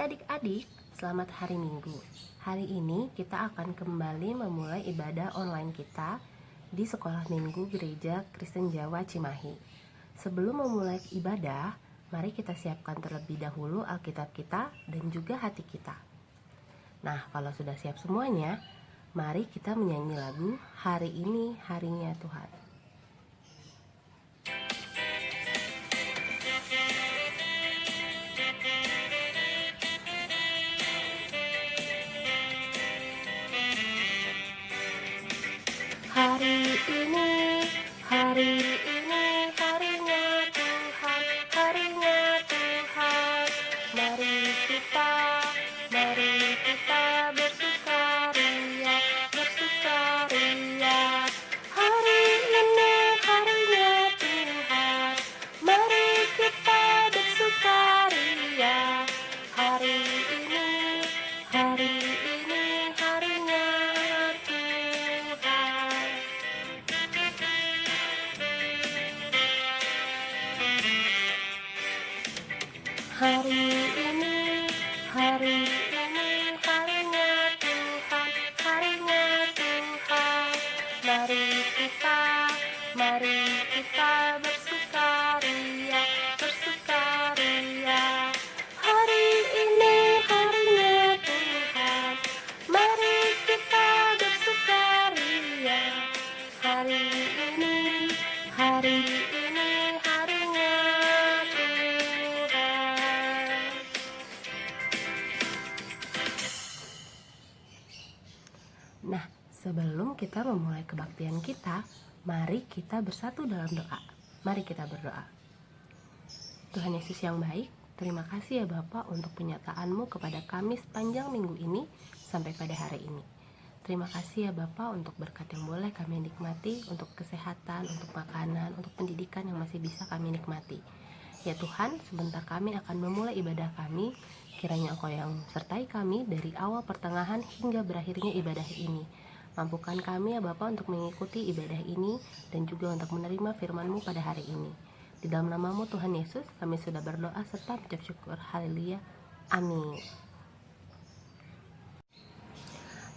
adik-adik, selamat hari Minggu. Hari ini kita akan kembali memulai ibadah online kita di Sekolah Minggu Gereja Kristen Jawa Cimahi. Sebelum memulai ibadah, mari kita siapkan terlebih dahulu Alkitab kita dan juga hati kita. Nah, kalau sudah siap semuanya, mari kita menyanyi lagu Hari Ini Harinya Tuhan. Hari ini harinya Tuhan, harinya Tuhan. Mari kita bersukaria, bersukaria. Hari ini harinya Tuhan, mari kita bersukaria. Hari ini harinya Tuhan. Hari ini harinya Tuhan, harinya Tuhan. Mari kita bersukaria, bersukaria. Hari ini harinya Tuhan, mari kita bersukaria. Hari ini harinya Tuhan. Nah, sebelum kita memulai kebaktian kita, mari kita bersatu dalam doa. Mari kita berdoa. Tuhan Yesus yang baik, terima kasih ya Bapak untuk penyertaan-Mu kepada kami sepanjang minggu ini sampai pada hari ini. Terima kasih ya Bapak untuk berkat yang boleh kami nikmati, untuk kesehatan, untuk makanan, untuk pendidikan yang masih bisa kami nikmati. Ya Tuhan, sebentar kami akan memulai ibadah kami. Kiranya Engkau yang sertai kami dari awal pertengahan hingga berakhirnya ibadah ini. Mampukan kami ya Bapa untuk mengikuti ibadah ini dan juga untuk menerima firman-Mu pada hari ini. Di dalam nama-Mu Tuhan Yesus, kami sudah berdoa serta mengucap syukur. Haleluya. Amin.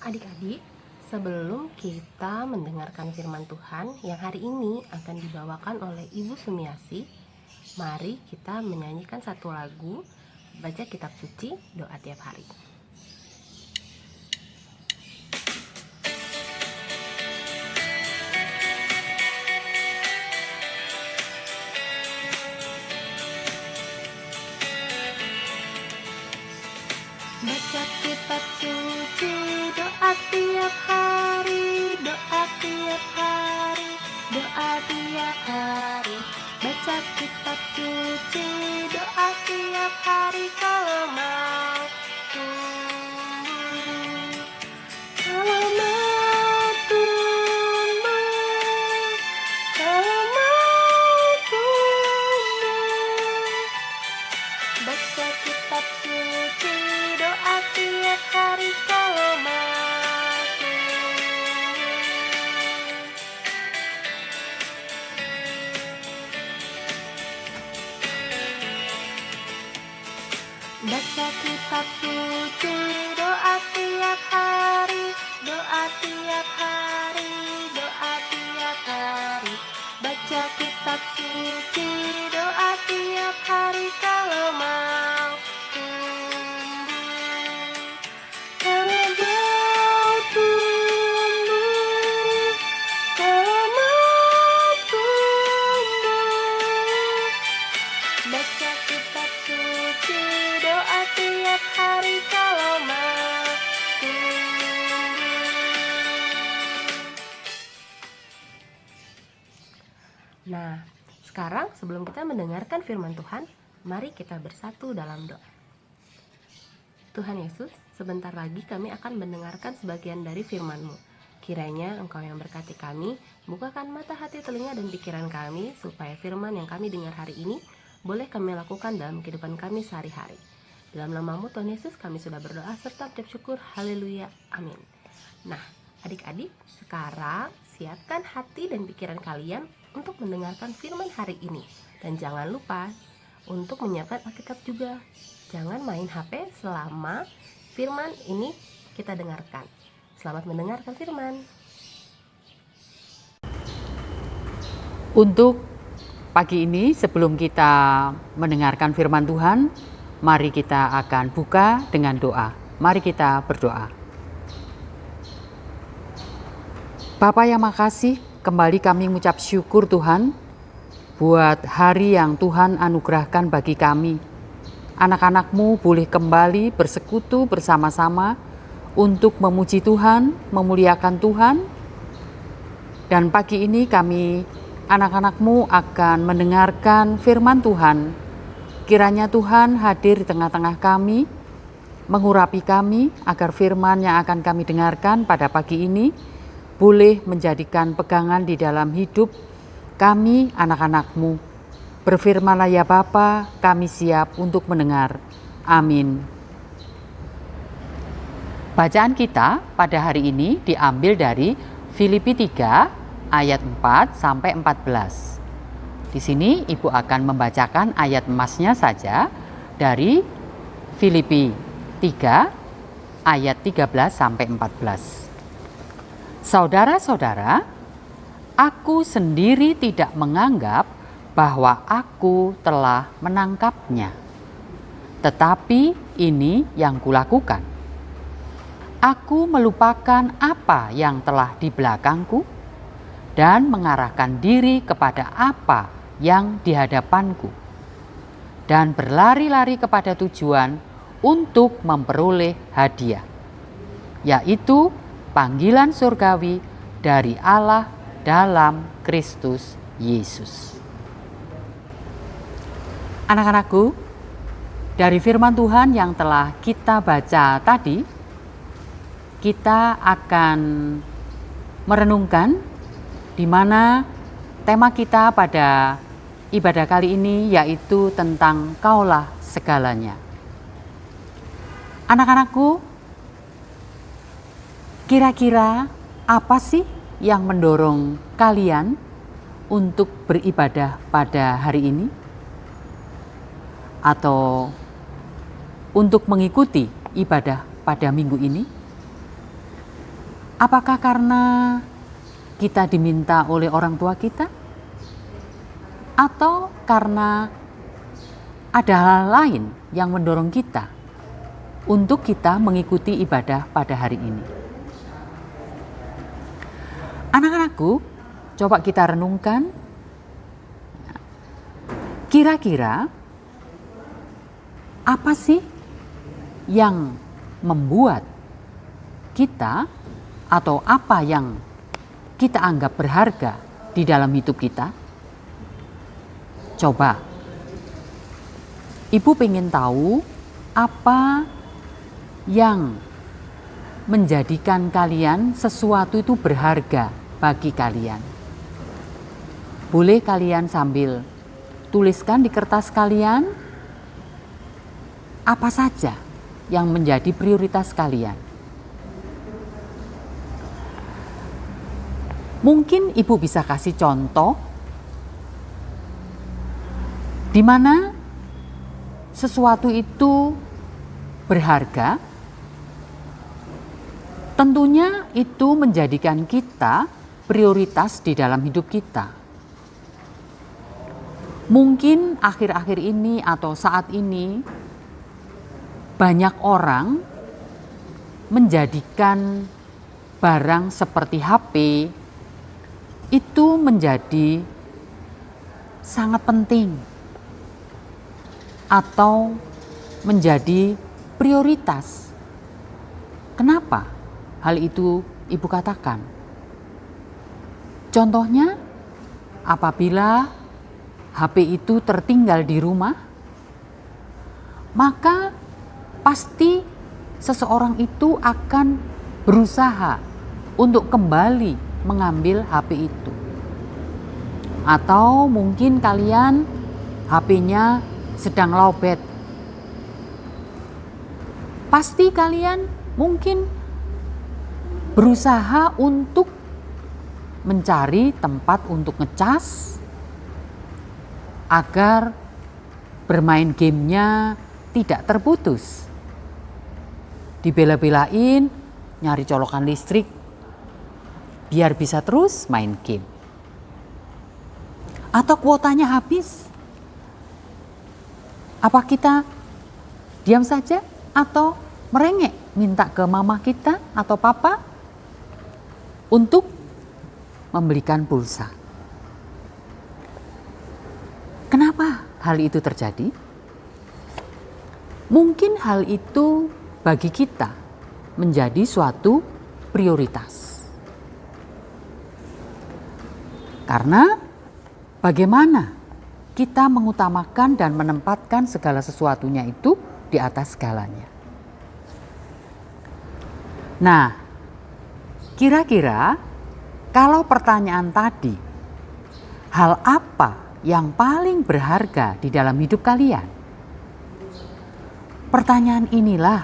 Adik-adik, sebelum kita mendengarkan firman Tuhan yang hari ini akan dibawakan oleh Ibu Sumiasi, mari kita menyanyikan satu lagu, baca kitab suci, doa tiap hari. Baca kitab suci, doa tiap hari, doa tiap hari, doa tiap hari. Baca kitab suci, doa tiap hari kalau mau tumbuh, kalau mau tumbuh, kalau mau tumbuh. Baca kitab suci, doa tiap hari kalau mau tumbuh. Baca kitab suci, doa tiap hari, doa tiap hari, doa tiap hari. Baca kitab suci, doa tiap hari kalau mau tumbuh, kalau mau tumbuh, kalau mau tumbuh. Baca kitab suci, doa tiap hari kalau mau tumbuh. Nah, sekarang sebelum kita mendengarkan firman Tuhan, mari kita bersatu dalam doa. Tuhan Yesus, sebentar lagi kami akan mendengarkan sebagian dari firman-Mu. Kiranya Engkau yang berkati kami, bukakan mata hati, telinga, dan pikiran kami, supaya firman yang kami dengar hari ini boleh kami lakukan dalam kehidupan kami sehari-hari. Dalam nama-Mu Tuhan Yesus kami sudah berdoa serta mengucap syukur. Haleluya. Amin. Nah, adik-adik, sekarang siapkan hati dan pikiran kalian untuk mendengarkan firman hari ini. Dan jangan lupa untuk menyiapkan Alkitab juga. Jangan main HP selama firman ini kita dengarkan. Selamat mendengarkan firman. Untuk pagi ini sebelum kita mendengarkan firman Tuhan, mari kita akan buka dengan doa. Mari kita berdoa. Bapa yang makasih, kembali kami mengucap syukur Tuhan buat hari yang Tuhan anugerahkan bagi kami. Anak-anak-Mu boleh kembali bersekutu bersama-sama untuk memuji Tuhan, memuliakan Tuhan. Dan pagi ini kami anak-anak-Mu akan mendengarkan firman Tuhan. Kiranya Tuhan hadir di tengah-tengah kami, mengurapi kami agar firman yang akan kami dengarkan pada pagi ini boleh menjadikan pegangan di dalam hidup kami anak-anak-Mu. Berfirmanlah ya Bapa, kami siap untuk mendengar. Amin. Bacaan kita pada hari ini diambil dari Filipi 3 ayat 4 sampai 14. Di sini Ibu akan membacakan ayat emasnya saja dari Filipi 3 ayat 13 sampai 14. Saudara-saudara, aku sendiri tidak menganggap bahwa aku telah menangkapnya. Tetapi ini yang kulakukan. Aku melupakan apa yang telah di belakangku dan mengarahkan diri kepada apa yang di hadapanku, dan berlari-lari kepada tujuan untuk memperoleh hadiah, yaitu panggilan surgawi dari Allah dalam Kristus Yesus. Anak-anakku, dari firman Tuhan yang telah kita baca tadi, kita akan merenungkan di mana tema kita pada ibadah kali ini yaitu tentang Kaulah segalanya. Anak-anakku, kira-kira apa sih yang mendorong kalian untuk beribadah pada hari ini? Atau untuk mengikuti ibadah pada minggu ini? Apakah karena kita diminta oleh orang tua kita? Atau karena ada hal lain yang mendorong kita untuk kita mengikuti ibadah pada hari ini? Anak-anakku, coba kita renungkan. Kira-kira apa sih yang membuat kita atau apa yang kita anggap berharga di dalam hidup kita? Coba, Ibu pengen tahu apa yang menjadikan kalian sesuatu itu berharga bagi kalian. Boleh kalian sambil tuliskan di kertas kalian apa saja yang menjadi prioritas kalian. Mungkin Ibu bisa kasih contoh di mana sesuatu itu berharga. Tentunya itu menjadikan kita prioritas di dalam hidup kita. Mungkin akhir-akhir ini atau saat ini banyak orang menjadikan barang seperti HP itu menjadi sangat penting atau menjadi prioritas. Kenapa hal itu Ibu katakan? Contohnya, apabila HP itu tertinggal di rumah, maka pasti seseorang itu akan berusaha untuk kembali mengambil HP itu. Atau mungkin kalian HP-nya sedang lowbat. Pasti kalian mungkin berusaha untuk mencari tempat untuk ngecas agar bermain gamenya tidak terputus. Dibela-belain nyari colokan listrik biar bisa terus main game. Atau kuotanya habis. Apa kita diam saja atau merengek minta ke mama kita atau papa untuk membelikan pulsa? Kenapa hal itu terjadi? Mungkin hal itu bagi kita menjadi suatu prioritas. Karena bagaimana kita mengutamakan dan menempatkan segala sesuatunya itu di atas segalanya. Nah, kira-kira kalau pertanyaan tadi, hal apa yang paling berharga di dalam hidup kalian? Pertanyaan inilah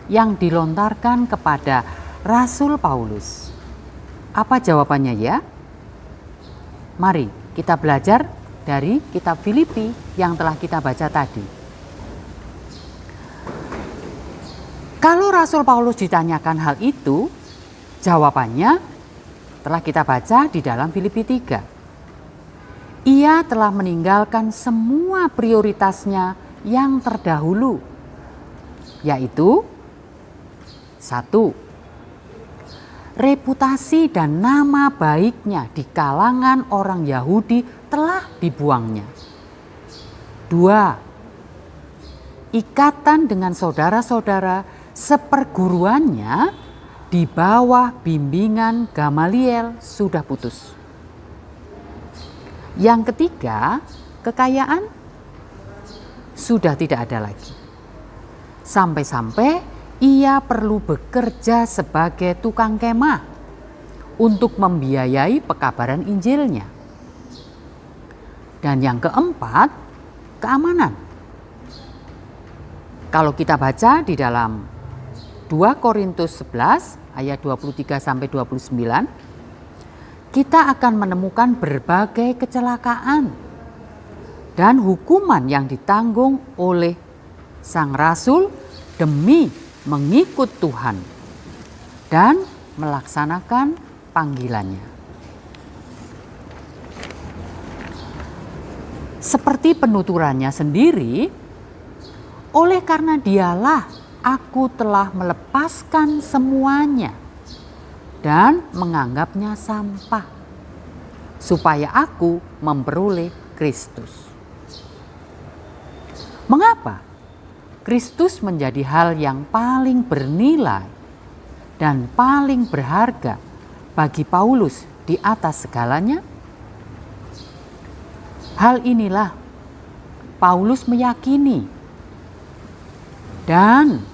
yang dilontarkan kepada Rasul Paulus. Apa jawabannya ya? Mari kita belajar dari kitab Filipi yang telah kita baca tadi. Kalau Rasul Paulus ditanyakan hal itu, jawabannya telah kita baca di dalam Filipi 3. Ia telah meninggalkan semua prioritasnya yang terdahulu, yaitu 1. Reputasi dan nama baiknya di kalangan orang Yahudi telah dibuangnya. 2. Ikatan dengan saudara-saudara seperguruannya di bawah bimbingan Gamaliel sudah putus. Yang ketiga, kekayaan sudah tidak ada lagi. Sampai-sampai ia perlu bekerja sebagai tukang kemah untuk membiayai pekabaran Injilnya. Dan yang keempat, keamanan. Kalau kita baca di dalam 2 Korintus 11 ayat 23 sampai 29, kita akan menemukan berbagai kecelakaan dan hukuman yang ditanggung oleh sang rasul demi mengikut Tuhan dan melaksanakan panggilannya. Seperti penuturannya sendiri, oleh karena dialah aku telah melepaskan semuanya dan menganggapnya sampah, supaya aku memperoleh Kristus. Mengapa Kristus menjadi hal yang paling bernilai dan paling berharga bagi Paulus di atas segalanya? Hal inilah Paulus meyakini dan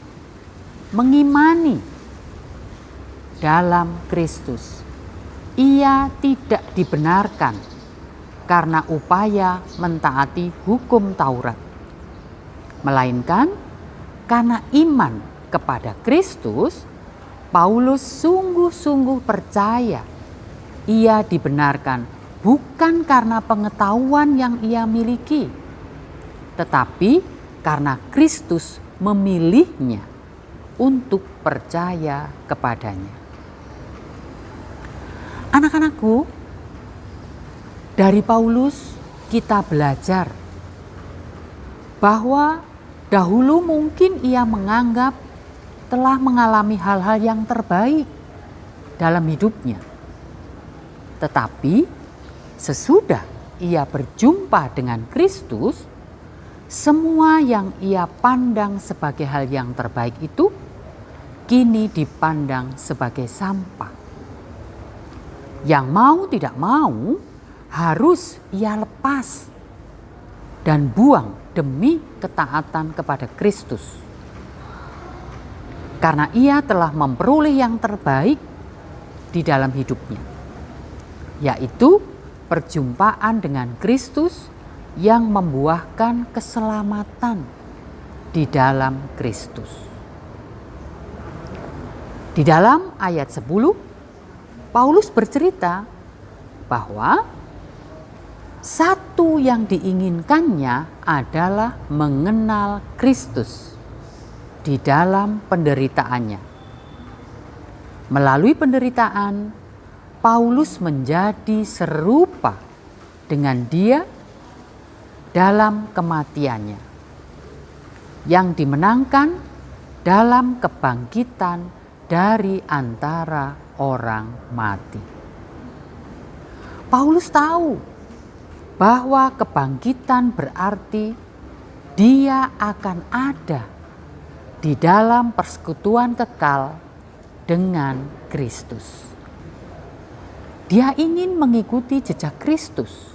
mengimani dalam Kristus. Ia tidak dibenarkan karena upaya mentaati hukum Taurat, melainkan karena iman kepada Kristus. Paulus sungguh-sungguh percaya ia dibenarkan bukan karena pengetahuan yang ia miliki, tetapi karena Kristus memilihnya untuk percaya kepadanya. Anak-anakku, dari Paulus kita belajar bahwa dahulu mungkin ia menganggap telah mengalami hal-hal yang terbaik dalam hidupnya. Tetapi sesudah ia berjumpa dengan Kristus, semua yang ia pandang sebagai hal yang terbaik itu kini dipandang sebagai sampah. Yang mau tidak mau harus ia lepas dan buang demi ketaatan kepada Kristus. Karena ia telah memperoleh yang terbaik di dalam hidupnya, yaitu perjumpaan dengan Kristus yang membuahkan keselamatan di dalam Kristus. Di dalam ayat 10, Paulus bercerita bahwa Satu yang diinginkannya adalah mengenal Kristus di dalam penderitaannya. Melalui penderitaan, Paulus menjadi serupa dengan Dia dalam kematiannya, yang dimenangkan dalam kebangkitan dari antara orang mati. Paulus tahu bahwa kebangkitan berarti dia akan ada di dalam persekutuan kekal dengan Kristus. Dia ingin mengikuti jejak Kristus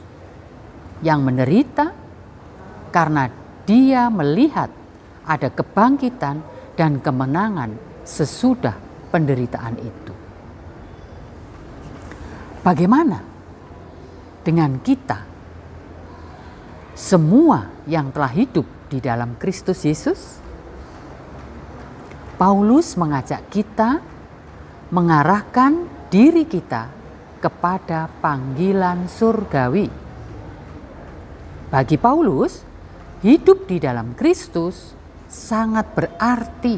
yang menderita karena dia melihat ada kebangkitan dan kemenangan sesudah penderitaan itu. Bagaimana dengan kita? Semua yang telah hidup di dalam Kristus Yesus? Paulus mengajak kita mengarahkan diri kita kepada panggilan surgawi. Bagi Paulus, hidup di dalam Kristus sangat berarti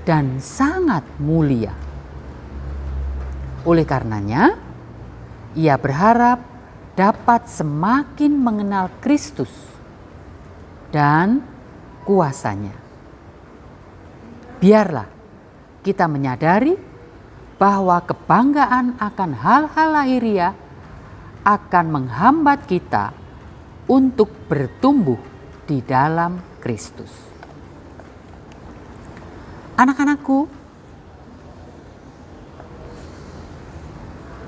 dan sangat mulia. Oleh karenanya, ia berharap dapat semakin mengenal Kristus dan kuasanya. Biarlah kita menyadari bahwa kebanggaan akan hal-hal lahiriah akan menghambat kita untuk bertumbuh di dalam Kristus. Anak-anakku,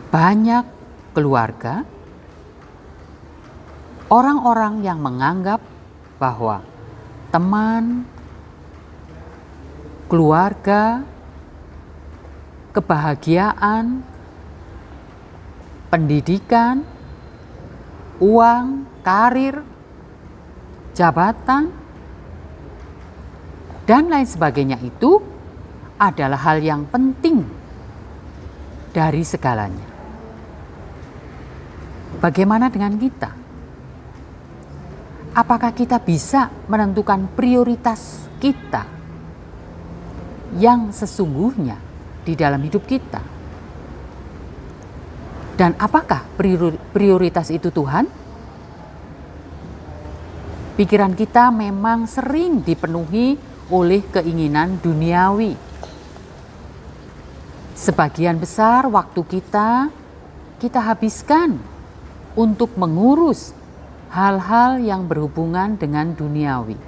banyak keluarga, orang-orang yang menganggap bahwa teman, keluarga, kebahagiaan, pendidikan, uang, karir, jabatan, dan lain sebagainya itu adalah hal yang penting dari segalanya. Bagaimana dengan kita? Apakah kita bisa menentukan prioritas kita yang sesungguhnya di dalam hidup kita? Dan apakah prioritas itu Tuhan? Pikiran kita memang sering dipenuhi oleh keinginan duniawi. Sebagian besar waktu kita habiskan untuk mengurus hal-hal yang berhubungan dengan duniawi.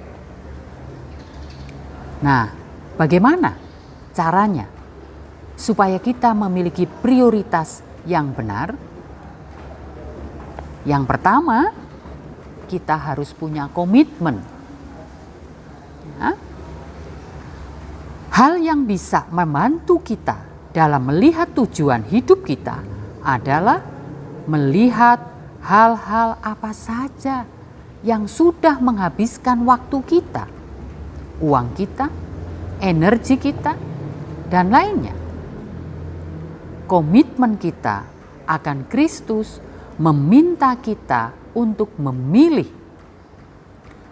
Nah, bagaimana caranya supaya kita memiliki prioritas yang benar? Yang pertama, kita harus punya komitmen. Ya. Hal yang bisa membantu kita dalam melihat tujuan hidup kita adalah melihat hal-hal apa saja yang sudah menghabiskan waktu kita, uang kita, energi kita, dan lainnya. Komitmen kita akan Kristus meminta kita untuk memilih,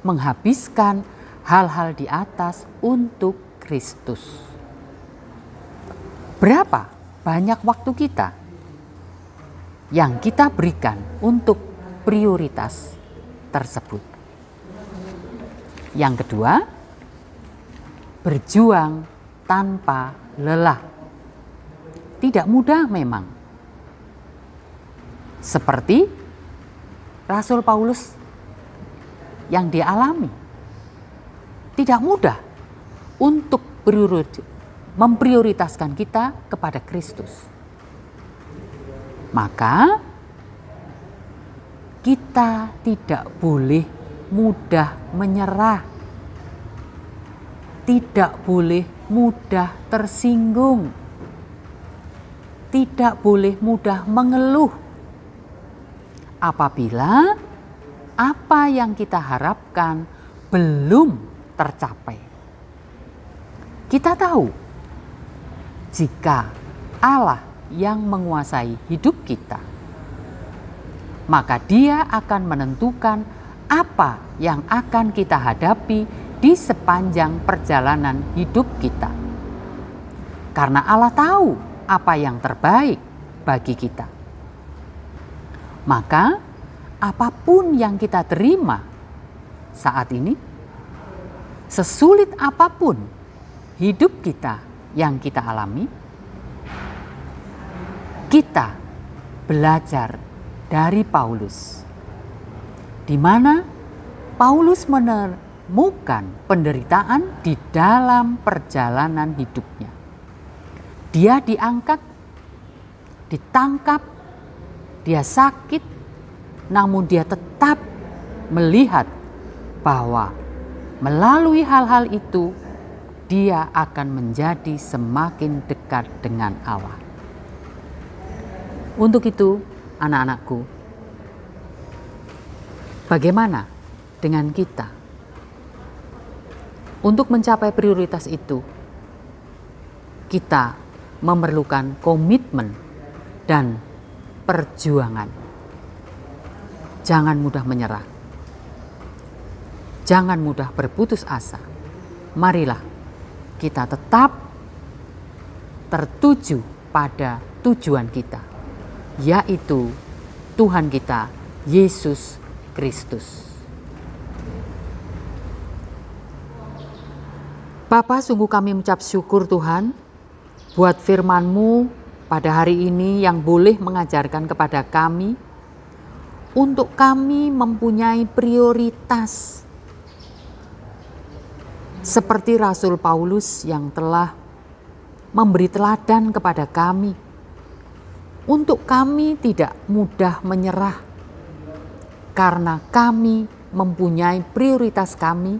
menghabiskan hal-hal di atas untuk Kristus. Berapa banyak waktu kita yang kita berikan untuk prioritas tersebut? Yang kedua, berjuang tanpa lelah. Tidak mudah memang. Seperti Rasul Paulus yang dialami. Tidak mudah untuk memprioritaskan kita kepada Kristus. Maka kita tidak boleh mudah menyerah, tidak boleh mudah tersinggung, tidak boleh mudah mengeluh apabila apa yang kita harapkan belum tercapai. Kita tahu jika Allah yang menguasai hidup kita, maka Dia akan menentukan apa yang akan kita hadapi di sepanjang perjalanan hidup kita. Karena Allah tahu apa yang terbaik bagi kita. Maka apapun yang kita terima saat ini, sesulit apapun hidup kita yang kita alami, kita belajar dari Paulus, di mana Paulus menemukan penderitaan di dalam perjalanan hidupnya. Dia diangkat, ditangkap, dia sakit, namun dia tetap melihat bahwa melalui hal-hal itu dia akan menjadi semakin dekat dengan Allah. Untuk itu, anak-anakku, bagaimana dengan kita? Untuk mencapai prioritas itu, kita memerlukan komitmen dan perjuangan. Jangan mudah menyerah. Jangan mudah berputus asa. Marilah kita tetap tertuju pada tujuan kita, yaitu Tuhan kita, Yesus Kristus. Bapa, sungguh kami mengucap syukur Tuhan buat firman-Mu pada hari ini yang boleh mengajarkan kepada kami untuk kami mempunyai prioritas seperti Rasul Paulus yang telah memberi teladan kepada kami untuk kami tidak mudah menyerah karena kami mempunyai prioritas kami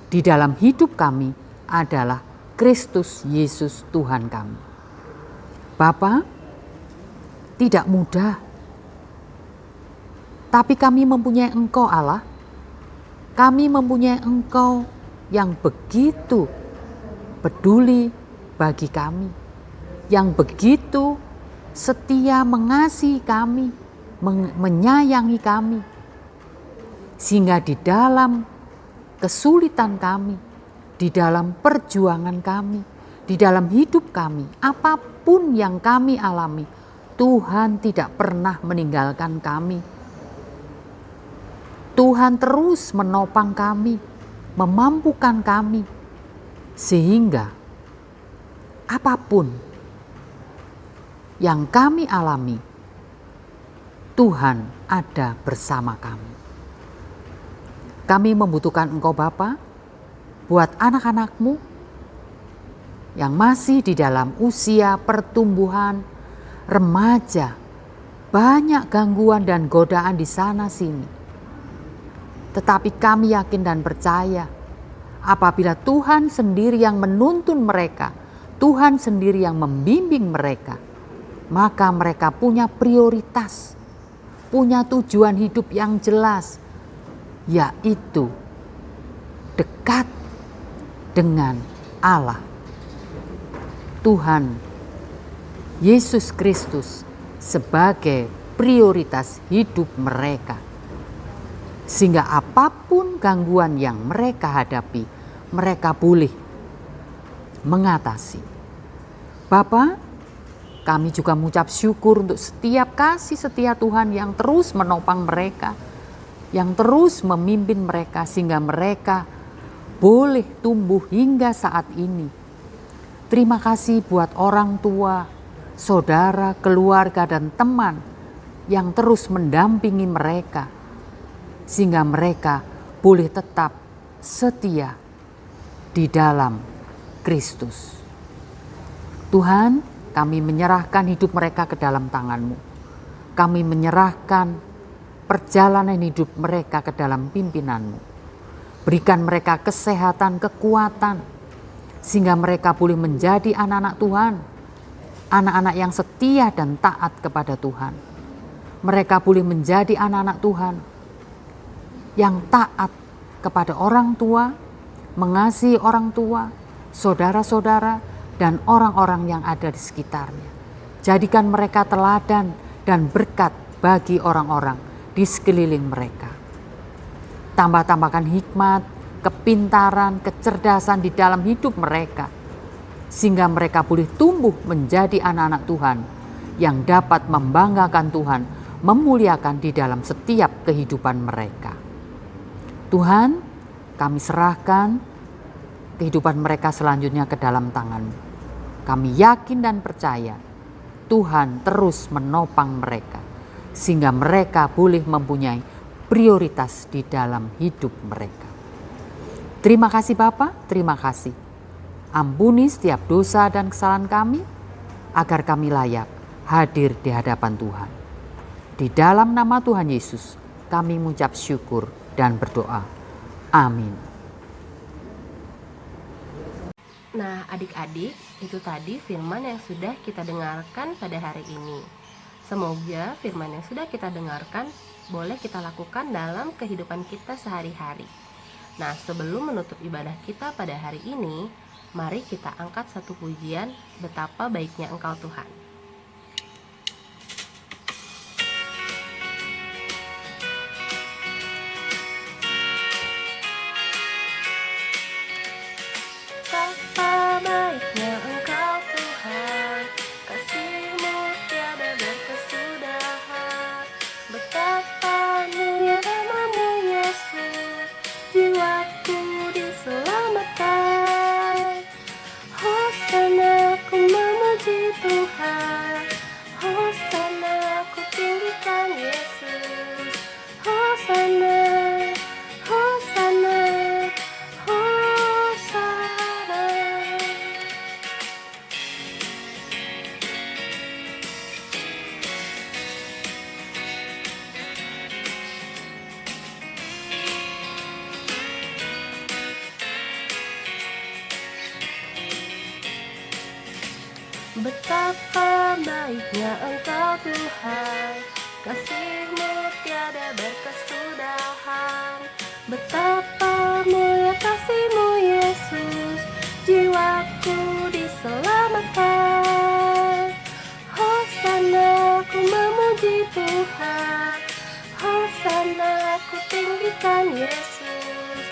di dalam hidup kami adalah Kristus Yesus Tuhan kami. Bapa, tidak mudah, tapi kami mempunyai Engkau Allah. Kami mempunyai Engkau yang begitu peduli bagi kami, yang begitu setia mengasihi kami, menyayangi kami, sehingga di dalam kesulitan kami, di dalam perjuangan kami, di dalam hidup kami, apapun yang kami alami, Tuhan tidak pernah meninggalkan kami. Tuhan terus menopang kami, memampukan kami, sehingga apapun yang kami alami, Tuhan ada bersama kami. Kami membutuhkan Engkau Bapa, buat anak-anak-Mu yang masih di dalam usia pertumbuhan remaja, banyak gangguan dan godaan di sana sini. Tetapi kami yakin dan percaya apabila Tuhan sendiri yang menuntun mereka, Tuhan sendiri yang membimbing mereka, maka mereka punya prioritas, punya tujuan hidup yang jelas, yaitu dekat dengan Allah. Tuhan Yesus Kristus sebagai prioritas hidup mereka. Sehingga apapun gangguan yang mereka hadapi, mereka boleh mengatasi. Bapa, kami juga mengucap syukur untuk setiap kasih setia Tuhan yang terus menopang mereka, yang terus memimpin mereka sehingga mereka boleh tumbuh hingga saat ini. Terima kasih buat orang tua, saudara, keluarga, dan teman yang terus mendampingi mereka, sehingga mereka boleh tetap setia di dalam Kristus. Tuhan, kami menyerahkan hidup mereka ke dalam tangan-Mu. Kami menyerahkan perjalanan hidup mereka ke dalam pimpinan-Mu. Berikan mereka kesehatan, kekuatan, sehingga mereka boleh menjadi anak-anak Tuhan, anak-anak yang setia dan taat kepada Tuhan. Mereka boleh menjadi anak-anak Tuhan yang taat kepada orang tua, mengasihi orang tua, saudara-saudara, dan orang-orang yang ada di sekitarnya. Jadikan mereka teladan dan berkat bagi orang-orang di sekeliling mereka. Tambah-tambahkan hikmat, kepintaran, kecerdasan di dalam hidup mereka, sehingga mereka boleh tumbuh menjadi anak-anak Tuhan yang dapat membanggakan Tuhan, memuliakan di dalam setiap kehidupan mereka. Tuhan, kami serahkan kehidupan mereka selanjutnya ke dalam tangan-Mu. Kami yakin dan percaya Tuhan terus menopang mereka, sehingga mereka boleh mempunyai prioritas di dalam hidup mereka. Terima kasih Bapa, terima kasih. Ampuni setiap dosa dan kesalahan kami, agar kami layak hadir di hadapan Tuhan. Di dalam nama Tuhan Yesus, kami mengucap syukur dan berdoa. Amin. Nah, adik-adik, itu tadi firman yang sudah kita dengarkan pada hari ini. Semoga firman yang sudah kita dengarkan boleh kita lakukan dalam kehidupan kita sehari-hari. Nah, sebelum menutup ibadah kita pada hari ini, mari kita angkat satu pujian, Betapa Baiknya Engkau Tuhan. Betapa baiknya Engkau Tuhan, kasih-Mu tiada berkesudahan. Betapa mulia nama-Mu Yesus, jiwaku diselamatkan. Hosana ku memuji Tuhan, Hosana ku tinggikan Yesus. Hosana, Hosana, Hosana. Betapa baiknya Engkau Tuhan, kasih-Mu tiada berkesudahan. Betapa mulia kasih-Mu Yesus, jiwaku diselamatkan. Hosana ku memuji Tuhan, Hosana ku tinggikan Yesus.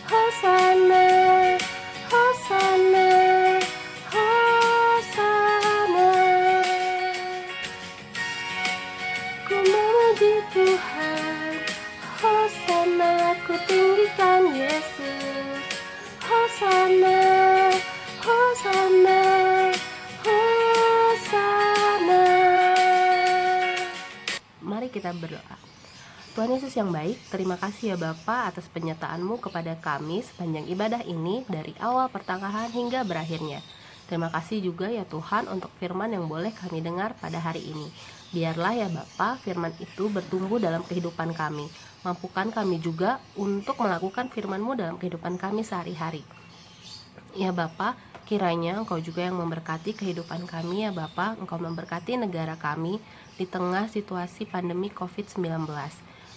Hosana, Hosana, Hosana. Ku memuji Tuhan, Hosana ku tinggikan Yesus. Hosana, Hosana, Hosana. Mari kita berdoa. Tuhan Yesus yang baik, terima kasih ya Bapa atas penyertaan-Mu kepada kami sepanjang ibadah ini dari awal pertengahan hingga berakhirnya. Terima kasih juga ya Tuhan untuk firman yang boleh kami dengar pada hari ini. Biarlah ya Bapa firman itu bertumbuh dalam kehidupan kami. Mampukan kami juga untuk melakukan firman-Mu dalam kehidupan kami sehari-hari. Ya Bapa, kiranya Engkau juga yang memberkati kehidupan kami ya Bapa. Engkau memberkati negara kami di tengah situasi pandemi COVID-19.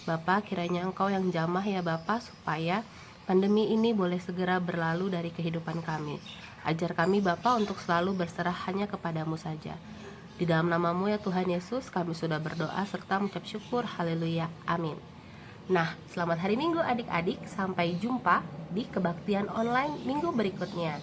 Bapa, kiranya Engkau yang jamah ya Bapa, supaya pandemi ini boleh segera berlalu dari kehidupan kami. Ajar kami Bapa untuk selalu berserah hanya kepada-Mu saja. Di dalam nama-Mu ya Tuhan Yesus, kami sudah berdoa serta mengucap syukur. Haleluya, amin. Nah, selamat hari Minggu adik-adik. Sampai jumpa di kebaktian online minggu berikutnya.